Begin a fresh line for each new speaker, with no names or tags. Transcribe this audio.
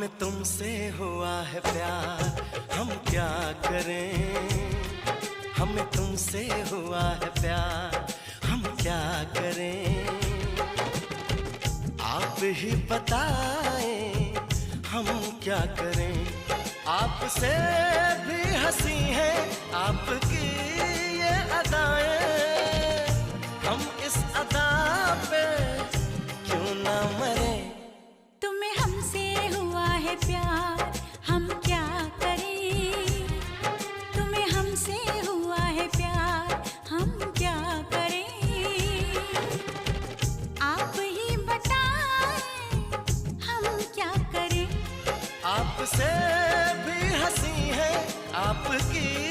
हमें तुमसे हुआ है प्यार, हम क्या करें। हमें तुमसे हुआ है प्यार, हम क्या करें। आप ही बताएं हम क्या करें। आपसे भी हंसी है आपकी ये अदाएं, हम इस अदा पे क्यों ना मरे।
तुम्हें हमसे हुआ है प्यार, हम क्या करें। तुम्हें हमसे हुआ है प्यार, हम क्या करें। आप ही बताएं हम क्या करें।
आपसे भी हंसी है आपकी